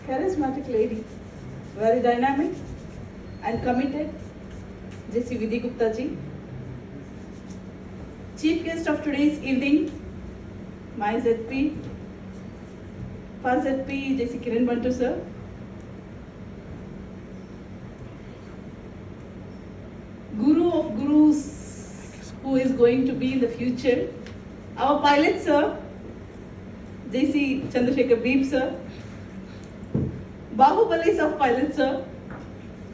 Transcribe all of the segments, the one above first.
charismatic lady, very dynamic and committed, J.C. Vidhi Gupta ji. Chief guest of today's evening, my ZP, first ZP, J.C. Kiran Bantu sir. Guru of Gurus, who is going to be in the future, our pilot sir, J.C. Chandrasekhar Beep sir, Bahubalis of pilots sir,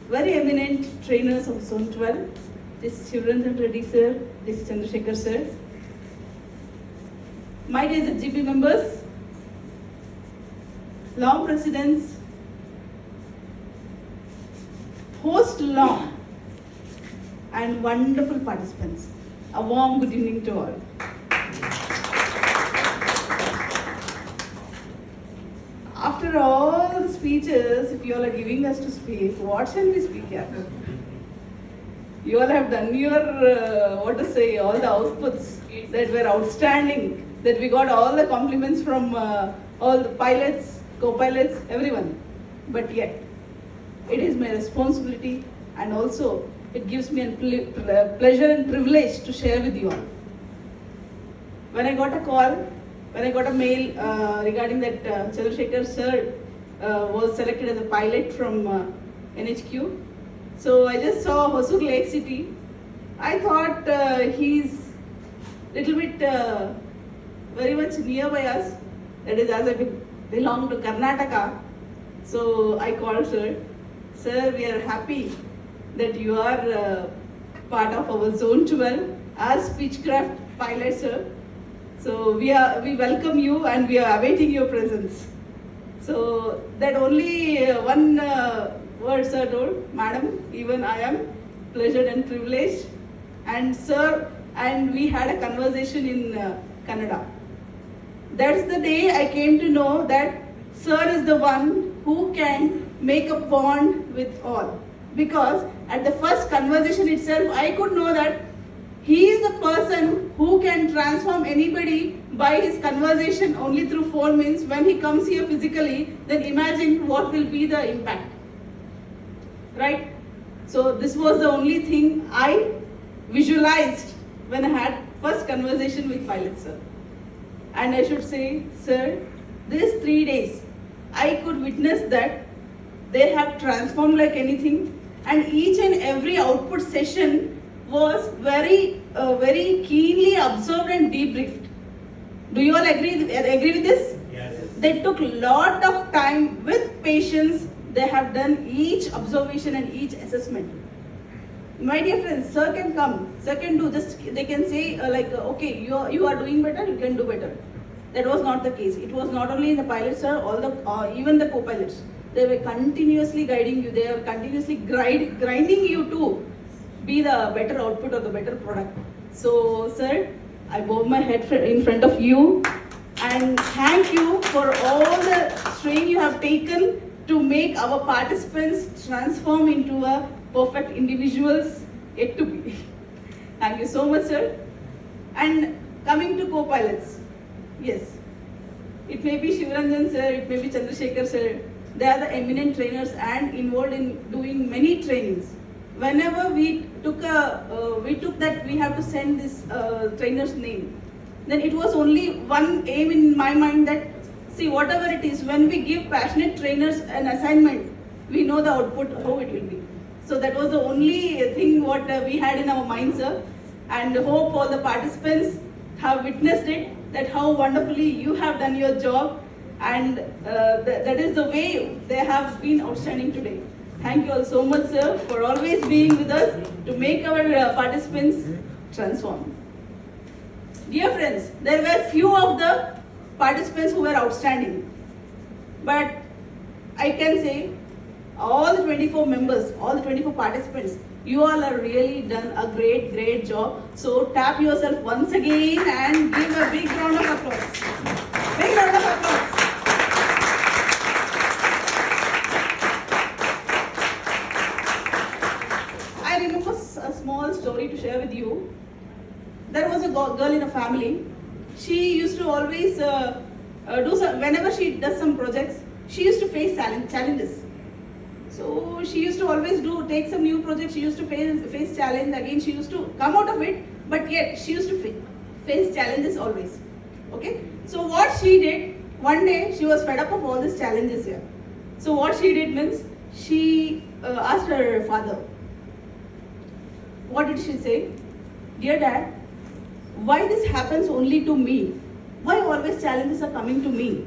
very eminent trainers of Zone 12, J.C. Shivranjan Reddy sir, J.C. Chandrasekhar sir, my dear ZGB members, long presidents, host long, and wonderful participants. A warm good evening to all. After all the speeches, if you all are giving us to speak, what shall we speak here? You all have done your, all the outputs that were outstanding, that we got all the compliments from all the pilots, co-pilots, everyone. But yet, it is my responsibility and also it gives me a pleasure and privilege to share with you all. When I got a call, when I got a mail regarding that Chandrasekhar sir was selected as a pilot from NHQ, so I just saw Hosur Lake City. I thought he's little bit very much nearby us. That is, as I belong to Karnataka. So I called sir. Sir, we are happy that you are part of our Zone 12 as Speechcraft pilot, sir. So we welcome you and we are awaiting your presence. So that only one word sir told, madam, even I am pleasured and privileged. And sir, and we had a conversation in Kannada. That's the day I came to know that sir is the one who can make a bond with all. Because at the first conversation itself, I could know that he is the person who can transform anybody by his conversation only through phone. Means when he comes here physically, then imagine what will be the impact. Right? So this was the only thing I visualized when I had first conversation with pilot sir. And I should say, sir, these 3 days, I could witness that they have transformed like anything. And each and every output session was very keenly observed and debriefed. Do you all agree with this? Yes. They took lot of time with patience. They have done each observation and each assessment. My dear friends, sir can come, sir can do this. They can say okay, you are doing better, you can do better. That was not the case. It was not only in the pilots, sir, all the even the co-pilots. They were continuously guiding you. They are continuously grinding you to be the better output or the better product. So, sir, I bow my head in front of you and thank you for all the strain you have taken to make our participants transform into a perfect individuals yet to be. Thank you so much, sir. And coming to co-pilots, yes, it may be Shivranjan sir, it may be Chandrasekhar sir. They are the eminent trainers and involved in doing many trainings. Whenever we took that we have to send this trainer's name, then it was only one aim in my mind that, see, whatever it is, when we give passionate trainers an assignment, we know the output, how it will be. So that was the only thing what we had in our minds, sir. And hope all the participants have witnessed it, that how wonderfully you have done your job. And that is the way they have been outstanding today. Thank you all so much, sir, for always being with us to make our participants transform. Dear friends, there were few of the participants who were outstanding. But I can say all the 24 members, all the 24 participants, you all have really done a great job. So tap yourself once again and give a big round of applause. Big round of applause. I remember a small story to share with you. There was a girl in a family. She used to always whenever she does some projects, she used to face challenges. So she used to always take some new projects. She used to face challenge. Again, she used to come out of it, but yet she used to face challenges always. Okay. So what she did, one day she was fed up of all these challenges here. So what she did means she asked her father. What did she say? Dear Dad, why this happens only to me? Why always challenges are coming to me?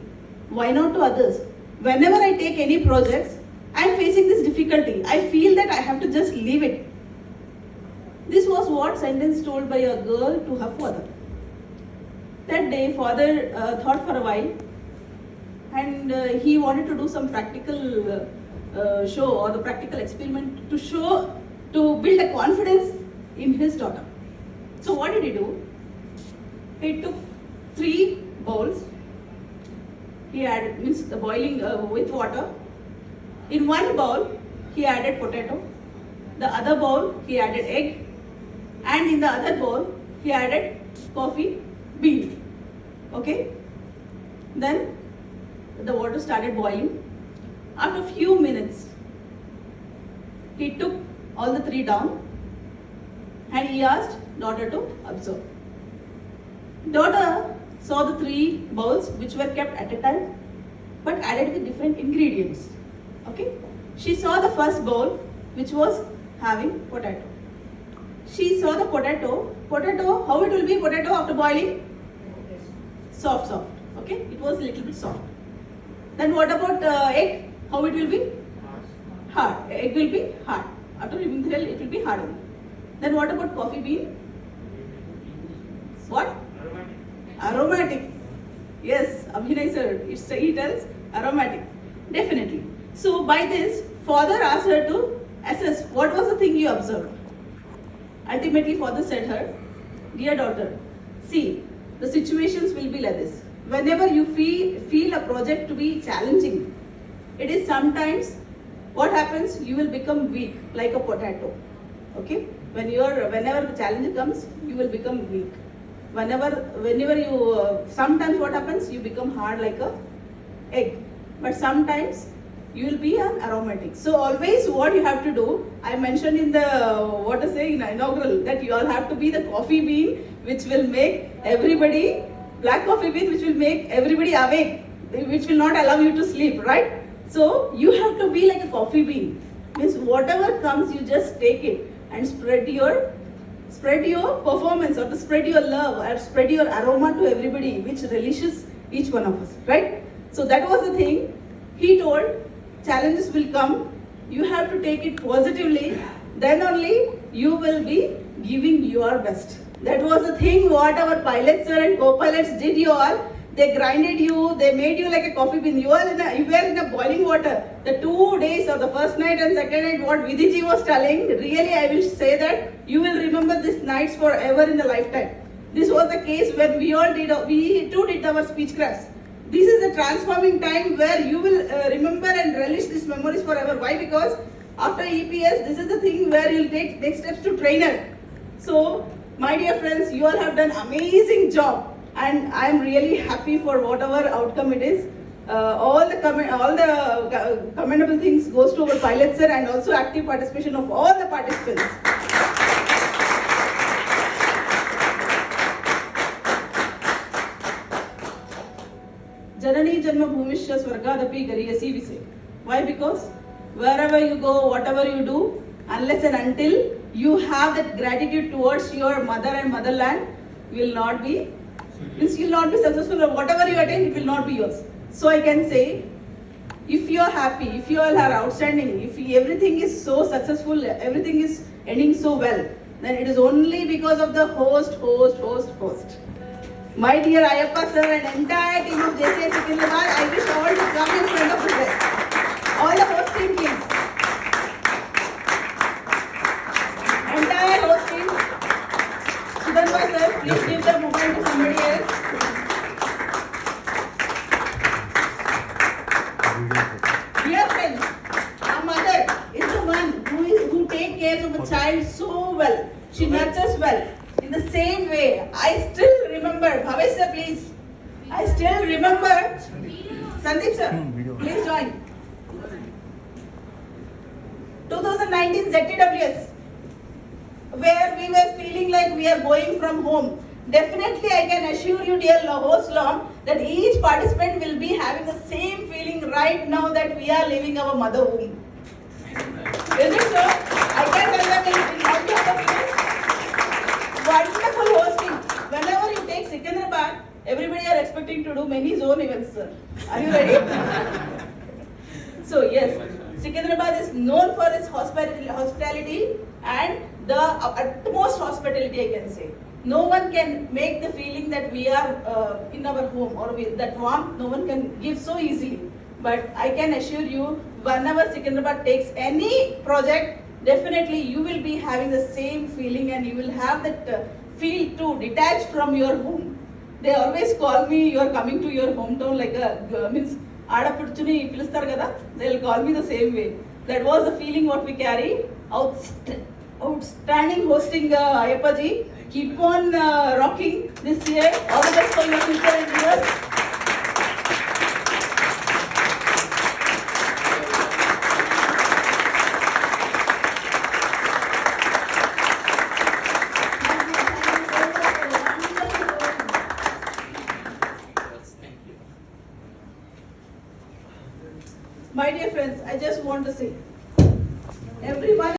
Why not to others? Whenever I take any projects, I am facing this difficulty. I feel that I have to just leave it. This was what sentence told by a girl to her father. That day, father thought for a while, and he wanted to do some practical show or the practical experiment to build a confidence in his daughter. So what did he do? He took 3 bowls. He added the boiling with water. In one bowl, he added potato. The other bowl, he added egg. And in the other bowl, he added coffee bean. Okay? Then the water started boiling. After a few minutes, he took all the 3 down and he asked daughter to observe. Daughter saw the 3 bowls which were kept at a time but added with different ingredients. Okay? She saw the first bowl which was having potato. She saw the potato. Potato, how it will be potato after boiling? Soft. Okay? It was a little bit soft. Then what about egg? How it will be? Hard. Egg will be hard. After removing the shell, it will be hard only. Then what about coffee bean? What? Aromatic. Yes, Abhinay sir, he tells aromatic. Definitely. So by this, father asked her to assess what was the thing you observed. Ultimately, father said her, dear daughter, see, the situations will be like this. Whenever you feel a project to be challenging, it is sometimes what happens, you will become weak like a potato. Okay? Whenever the challenge comes, you will become weak. Whenever you, sometimes what happens, you become hard like a egg. But sometimes you will be an aromatic. So always what you have to do, I mentioned in the, inaugural, that you all have to be the coffee bean which will make everybody, black coffee bean which will make everybody awake, which will not allow you to sleep, right? So you have to be like a coffee bean. Means whatever comes, you just take it and spread your performance or to spread your love or spread your aroma to everybody, which relishes each one of us, right? So that was the thing. He told, challenges will come, you have to take it positively, then only you will be giving your best. That was the thing what our pilots and co-pilots did you all. They grinded you, they made you like a coffee bean. You were in a boiling water. The 2 days or the first night and second night, what Vidiji was telling, really I will say that you will remember these nights forever in the lifetime. This was the case when we too did our speech crafts. This is a transforming time where you will remember and relish these memories forever. Why? Because after EPS, this is the thing where you'll take next steps to trainer. So, my dear friends, you all have done amazing job. And I am really happy for whatever outcome it is. All the commendable things goes to our pilots sir and also active participation of all the participants. Janani Janma Bhumishya Swargadapi Gariyasi we say. Why? Because wherever you go, whatever you do, unless and until you have that gratitude towards your mother and motherland, you will not be successful, or whatever you attain, it will not be yours. So I can say, if you are happy, if you all are outstanding, if everything is so successful, everything is ending so well, then it is only because of the host. My dear Ayappa sir and entire team of JCI Secunderabad, I wish all to come in front of the desk. All the host team, please. Entire host team. Sudhanva sir, please give the mobile to somebody else. Dear friends, our mother is the one who takes care of a child so well. She nurtures well. In the same way, I still remember, Bhavesh sir please, I still remember, Sandeep sir, please join. 2009. 2019 ZTWS, where we were feeling like we are going from home. Definitely, I can assure you, dear host Lom, that each participant will be having the same feeling right now that we are leaving our mother womb. Is it so? I can tell them in all the place. Wonderful hosting. Whenever you take Secunderabad, everybody are expecting to do many zone events, sir. Are you ready? So yes, Secunderabad is known for its hospitality and the utmost hospitality, I can say. No one can make the feeling that we are in our home, or that warmth no one can give so easily. But I can assure you, whenever Secunderabad takes any project, definitely you will be having the same feeling and you will have that feel to detach from your home. They always call me, you are coming to your hometown like a, means, Aadapuduchuni pilustar kada, they will call me the same way. That was the feeling what we carry. Outstanding hosting, Ayyappa ji. Keep on rocking this year. All the best for your future endeavors. My dear friends, I just want to say, everyone